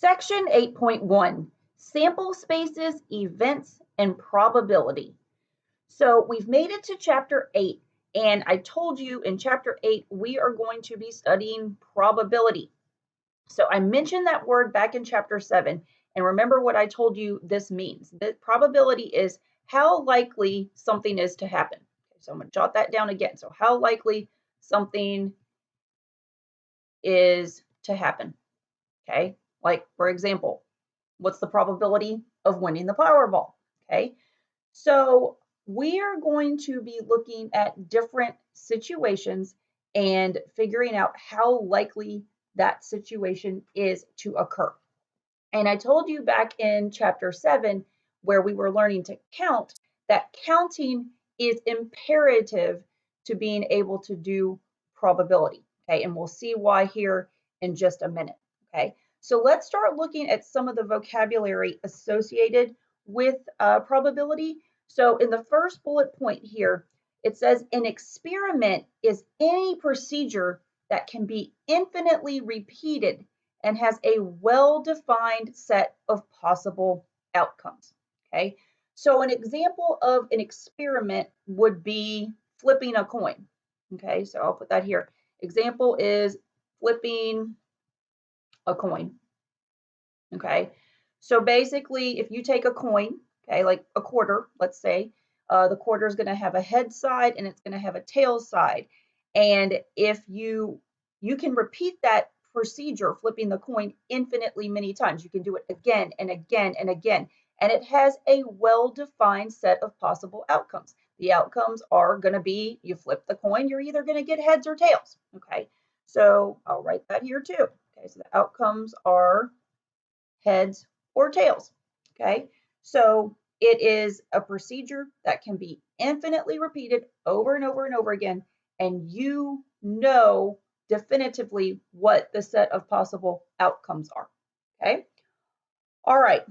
Section 8.1, Sample Spaces, Events, and Probability. So we've made it to Chapter 8, and I told you in Chapter 8 we are going to be studying probability. So I mentioned that word back in Chapter 7, and remember what I told you this means. That probability is how likely something is to happen. Okay, so I'm going to jot that down again. So how likely something is to happen. Okay, like for example, what's the probability of winning the Powerball? Okay, so we are going to be looking at different situations and figuring out how likely that situation is to occur. And I told you back in chapter 7, where we were learning to count, that counting is imperative to being able to do probability. Okay, and we'll see why here in just a minute. Okay, so let's start looking at some of the vocabulary associated with probability. So in the first bullet point here, it says an experiment is any procedure that can be infinitely repeated and has a well-defined set of possible outcomes. Okay, so an example of an experiment would be flipping a coin. Okay, so I'll put that here. Example is flipping a coin. Okay, so basically, if you take a coin, okay, like a quarter, let's say, the quarter is going to have a head side and it's going to have a tail side. And if you can repeat that procedure, flipping the coin infinitely many times. You can do it again and again and again. And it has a well-defined set of possible outcomes. The outcomes are going to be you flip the coin, you're either going to get heads or tails. Okay, so I'll write that here too. Okay, so the outcomes are heads, or tails. Okay, so it is a procedure that can be infinitely repeated over and over and over again, and you know definitively what the set of possible outcomes are. Okay, all right,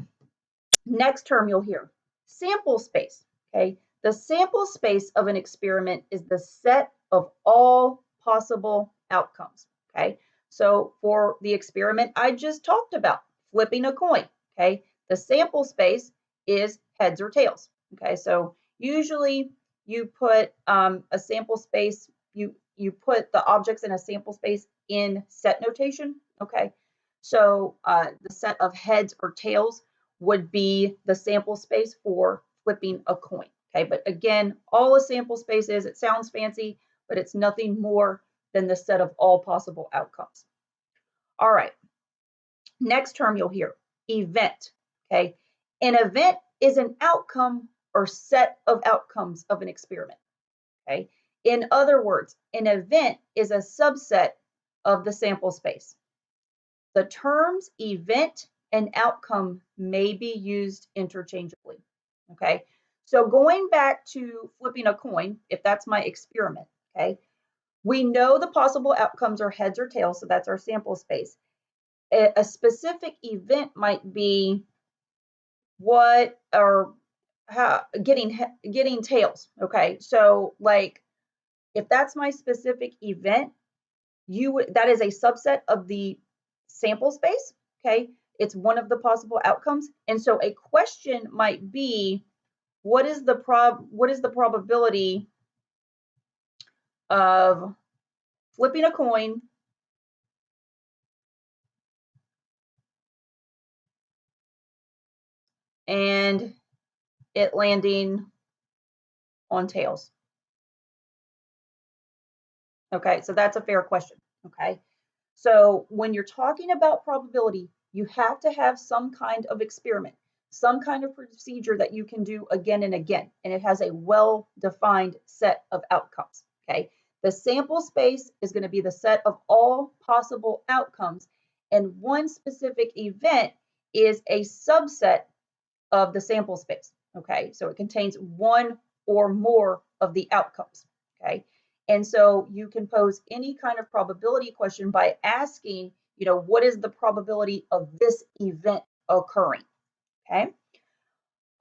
next term you'll hear sample space. Okay, the sample space of an experiment is the set of all possible outcomes. Okay, so for the experiment I just talked about, flipping a coin, okay, the sample space is heads or tails. Okay, so usually you put a sample space, you put the objects in a sample space in set notation. Okay, so the set of heads or tails would be the sample space for flipping a coin. Okay, but again, all a sample space is, it sounds fancy, but it's nothing more than the set of all possible outcomes. All right, next term you'll hear, event. Okay, an event is an outcome or set of outcomes of an experiment. Okay, in other words, an event is a subset of the sample space. The terms event and outcome may be used interchangeably. Okay, so going back to flipping a coin, if that's my experiment, okay, we know the possible outcomes are heads or tails, so that's our sample space. A specific event might be what or how getting tails. Okay, so like if that's my specific event, that is a subset of the sample space. Okay, it's one of the possible outcomes, and so a question might be, what is the probability of flipping a coin and it landing on tails? Okay, so that's a fair question. Okay, so when you're talking about probability, you have to have some kind of experiment, some kind of procedure that you can do again and again, and it has a well-defined set of outcomes. Okay, the sample space is going to be the set of all possible outcomes, and one specific event is a subset of the sample space. Okay, so it contains one or more of the outcomes. Okay, and so you can pose any kind of probability question by asking, what is the probability of this event occurring? Okay,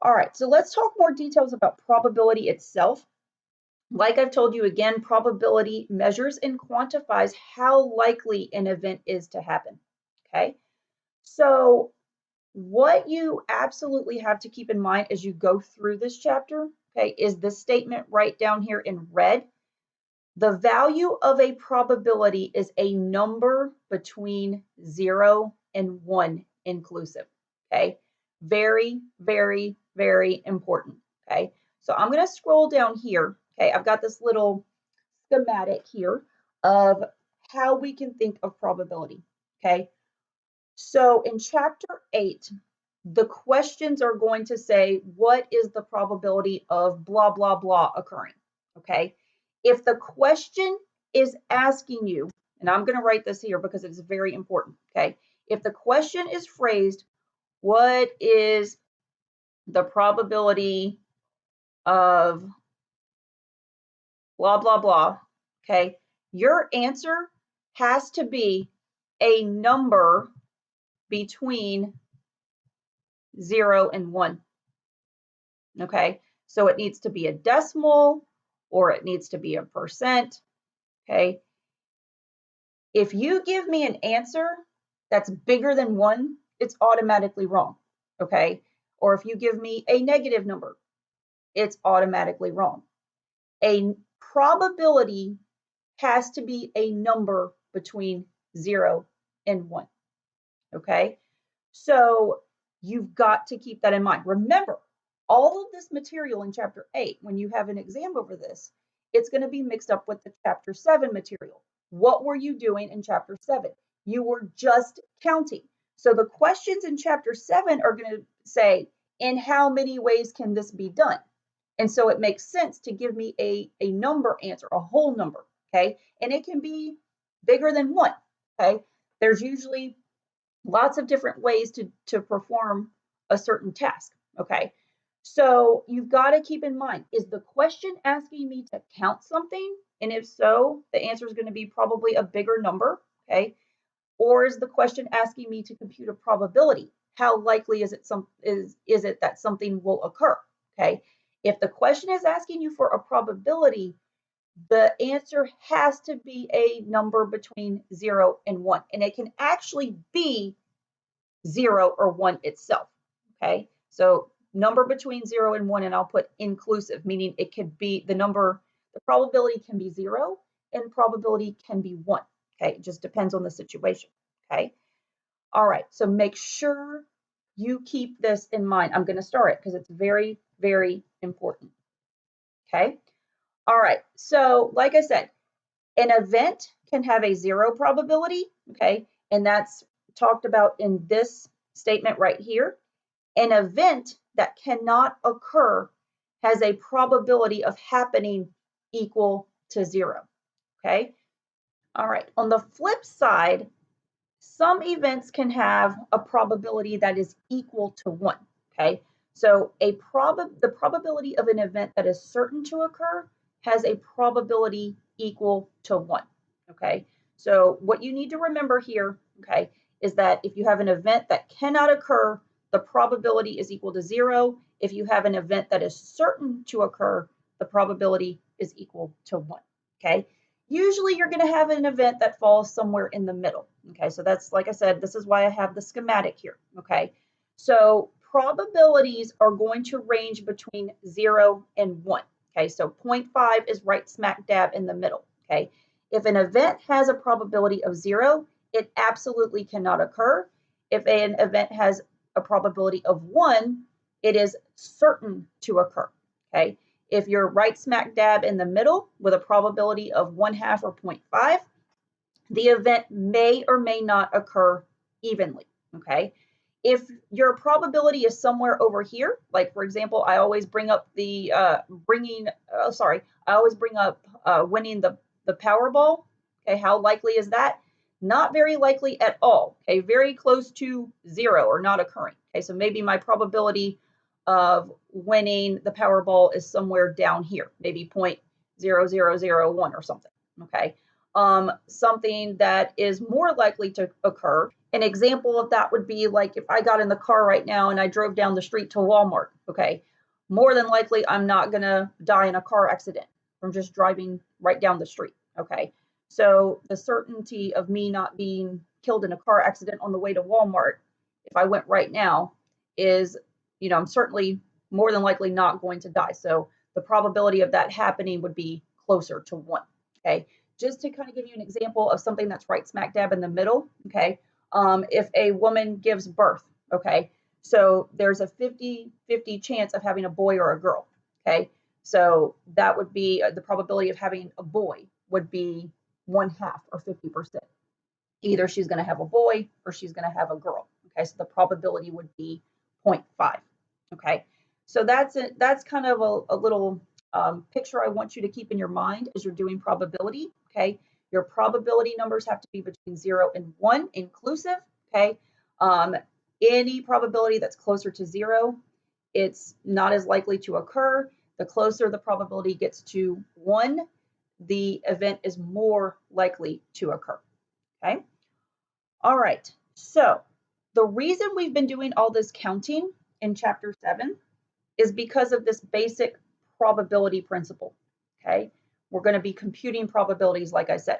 all right, so let's talk more details about probability itself. Like I've told you again, probability measures and quantifies how likely an event is to happen. Okay, So what you absolutely have to keep in mind as you go through this chapter, okay, is this statement right down here in red. The value of a probability is a number between 0 and 1 inclusive, okay? Very, very, very important, okay? So I'm going to scroll down here, okay? I've got this little schematic here of how we can think of probability, okay? So in chapter 8, the questions are going to say, what is the probability of blah, blah, blah occurring, okay? If the question is asking you, and I'm going to write this here because it's very important, okay? If the question is phrased, what is the probability of blah, blah, blah, okay? Your answer has to be a number between 0 and 1, okay? So it needs to be a decimal or it needs to be a percent, okay? If you give me an answer that's bigger than 1, it's automatically wrong, okay? Or if you give me a negative number, it's automatically wrong. A probability has to be a number between 0 and 1, okay? So you've got to keep that in mind. Remember, all of this material in chapter 8, when you have an exam over this, it's going to be mixed up with the chapter 7 material. What were you doing in chapter 7? You were just counting. So the questions in chapter 7 are going to say, in how many ways can this be done? And so it makes sense to give me a number answer, a whole number, okay? And it can be bigger than 1, okay? There's usually lots of different ways to perform a certain task, okay? So you've got to keep in mind, is the question asking me to count something? And if so, the answer is going to be probably a bigger number, okay? Or is the question asking me to compute a probability? How likely is it that something will occur, okay? If the question is asking you for a probability, the answer has to be a number between 0 and 1. And it can actually be 0 or 1 itself, okay? So number between 0 and 1, and I'll put inclusive, meaning it could be the number, the probability can be 0 and probability can be 1, okay? It just depends on the situation, okay? All right, so make sure you keep this in mind. I'm going to start it because it's very, very important, okay? All right, so like I said, an event can have a 0 probability, okay? And that's talked about in this statement right here. An event that cannot occur has a probability of happening equal to 0, okay? All right, on the flip side, some events can have a probability that is equal to 1, okay? So the probability of an event that is certain to occur has a probability equal to 1, okay? So what you need to remember here, okay, is that if you have an event that cannot occur, the probability is equal to 0. If you have an event that is certain to occur, the probability is equal to 1, okay? Usually you're going to have an event that falls somewhere in the middle. Okay, so that's, like I said, this is why I have the schematic here. Okay, so probabilities are going to range between 0 and 1. Okay, so 0.5 is right smack dab in the middle. Okay, if an event has a probability of 0, it absolutely cannot occur. If an event has a probability of 1, it is certain to occur. Okay, if you're right smack dab in the middle with a probability of 1/2 or 0.5, the event may or may not occur evenly, okay? If your probability is somewhere over here, like for example, I always bring up the winning the Powerball. Okay, how likely is that? Not very likely at all. Okay, very close to 0 or not occurring. Okay, so maybe my probability of winning the Powerball is somewhere down here, maybe 0.0001 or something. Okay, something that is more likely to occur. An example of that would be like if I got in the car right now and I drove down the street to Walmart, okay, more than likely I'm not going to die in a car accident from just driving right down the street, okay? So the certainty of me not being killed in a car accident on the way to Walmart if I went right now, is, I'm certainly more than likely not going to die. So the probability of that happening would be closer to 1. Okay. Just to kind of give you an example of something that's right smack dab in the middle. Okay. If a woman gives birth, okay, so there's a 50-50 chance of having a boy or a girl. Okay. So that would be the probability of having a boy would be 1/2 or 50%. Either she's going to have a boy or she's going to have a girl. Okay, so the probability would be 0.5. Okay, so that's kind of a little picture I want you to keep in your mind as you're doing probability. Okay, your probability numbers have to be between 0 and 1 inclusive. Okay, any probability that's closer to 0, it's not as likely to occur. The closer the probability gets to 1, the event is more likely to occur. Okay. All right. So the reason we've been doing all this counting in chapter 7 is because of this basic probability principle. Okay. We're going to be computing probabilities, like I said,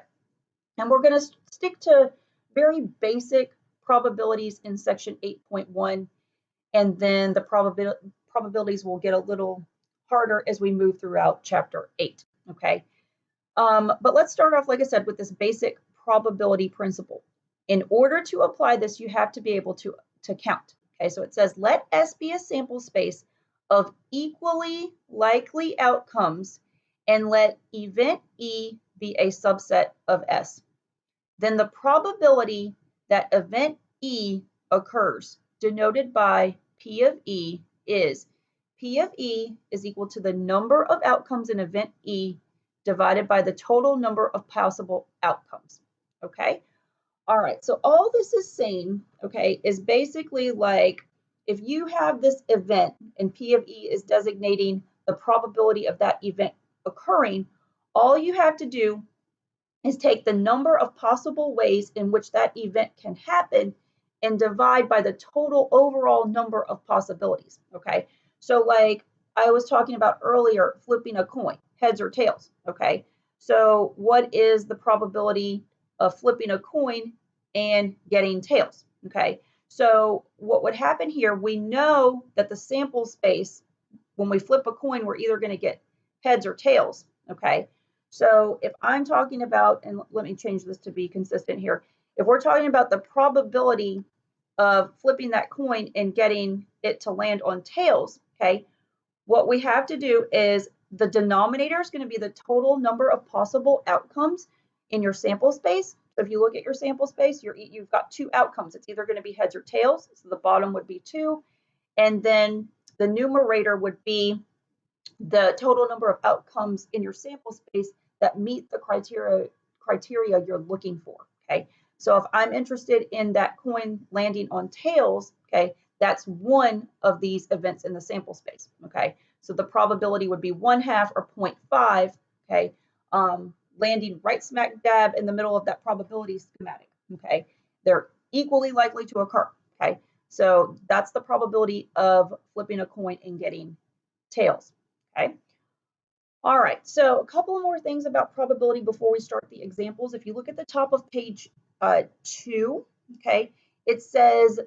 and we're going to stick to very basic probabilities in section 8.1, and then the probabilities will get a little harder as we move throughout chapter 8. Okay. But let's start off, like I said, with this basic probability principle. In order to apply this, you have to be able to count. Okay, so it says, let S be a sample space of equally likely outcomes, and let event E be a subset of S. Then the probability that event E occurs, denoted by P of E, is P of E is equal to the number of outcomes in event E divided by the total number of possible outcomes. Okay. All right. So all this is saying, okay, is basically like if you have this event and P of E is designating the probability of that event occurring, all you have to do is take the number of possible ways in which that event can happen and divide by the total overall number of possibilities. Okay. So like I was talking about earlier, flipping a coin, heads or tails. Okay. So what is the probability of flipping a coin and getting tails? Okay. So what would happen here, we know that the sample space, when we flip a coin, we're either going to get heads or tails. Okay. So if I'm talking about, and let me change this to be consistent here. If we're talking about the probability of flipping that coin and getting it to land on tails, okay, what we have to do is the denominator is going to be the total number of possible outcomes in your sample space. So if you look at your sample space, you've got 2 outcomes. It's either going to be heads or tails. So the bottom would be 2. And then the numerator would be the total number of outcomes in your sample space that meet the criteria you're looking for. Okay. So if I'm interested in that coin landing on tails, okay, that's one of these events in the sample space. Okay. So the probability would be 1/2 or 0.5. Okay. Landing right smack dab in the middle of that probability schematic. Okay. They're equally likely to occur. Okay. So that's the probability of flipping a coin and getting tails. Okay. All right, so a couple more things about probability before we start the examples. If you look at the top of page 2, okay, it says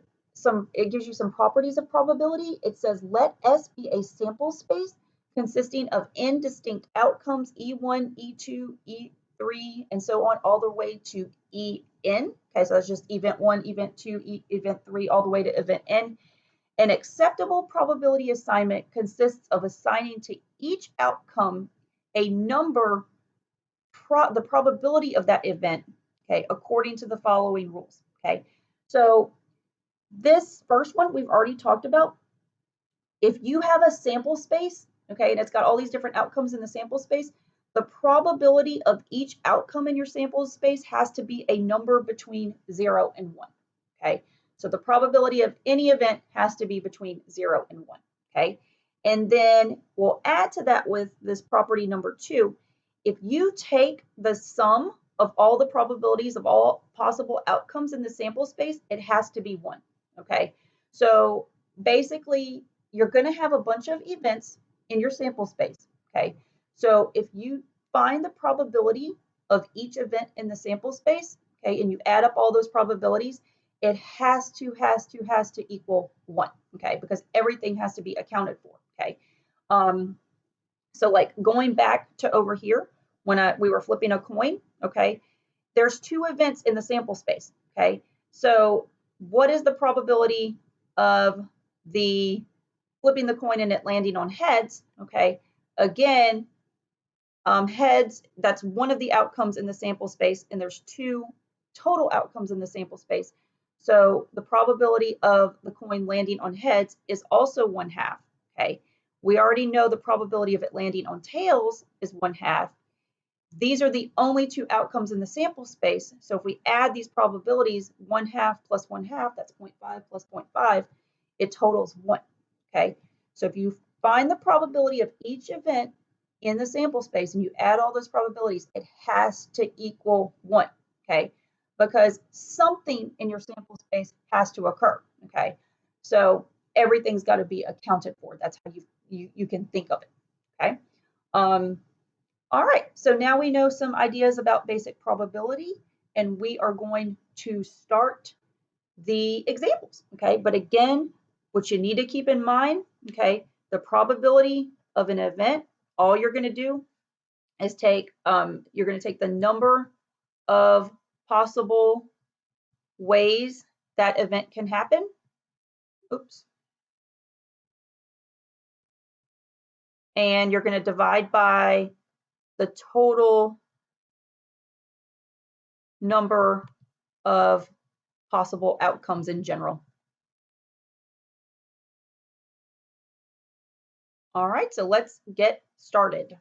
it gives you some properties of probability. It says let S be a sample space consisting of n distinct outcomes, E1, E2, E3, and so on, all the way to En. Okay, so that's just event 1, event 2, event 3, all the way to event N. An acceptable probability assignment consists of assigning to each outcome a number, the probability of that event, okay, according to the following rules. Okay, so this first one we've already talked about. If you have a sample space, okay, and it's got all these different outcomes in the sample space, the probability of each outcome in your sample space has to be a number between 0 and 1. Okay, so the probability of any event has to be between 0 and 1. Okay, and then we'll add to that with this property number 2. If you take the sum of all the probabilities of all possible outcomes in the sample space, it has to be 1. Okay, so basically you're going to have a bunch of events in your sample space. Okay, so if you find the probability of each event in the sample space, okay, and you add up all those probabilities, it has to equal 1, okay? Because everything has to be accounted for, okay? So like going back to over here when we were flipping a coin, okay? There's 2 events in the sample space, okay? So what is the probability of the flipping the coin and it landing on heads, okay? Again, heads, that's one of the outcomes in the sample space, and there's 2 total outcomes in the sample space. So the probability of the coin landing on heads is also 1/2, okay? We already know the probability of it landing on tails is 1/2. These are the only 2 outcomes in the sample space. So if we add these probabilities, 1/2 plus 1/2, that's 0.5 plus 0.5, it totals 1, okay? So if you find the probability of each event in the sample space and you add all those probabilities, it has to equal 1, okay? Because something in your sample space has to occur, okay? So everything's got to be accounted for. That's how you can think of it, okay? All right, so now we know some ideas about basic probability, and we are going to start the examples, okay? But again, what you need to keep in mind, okay, the probability of an event, all you're going to do is you're going to take the number of possible ways that event can happen. Oops. And you're going to divide by the total number of possible outcomes in general. All right, so let's get started.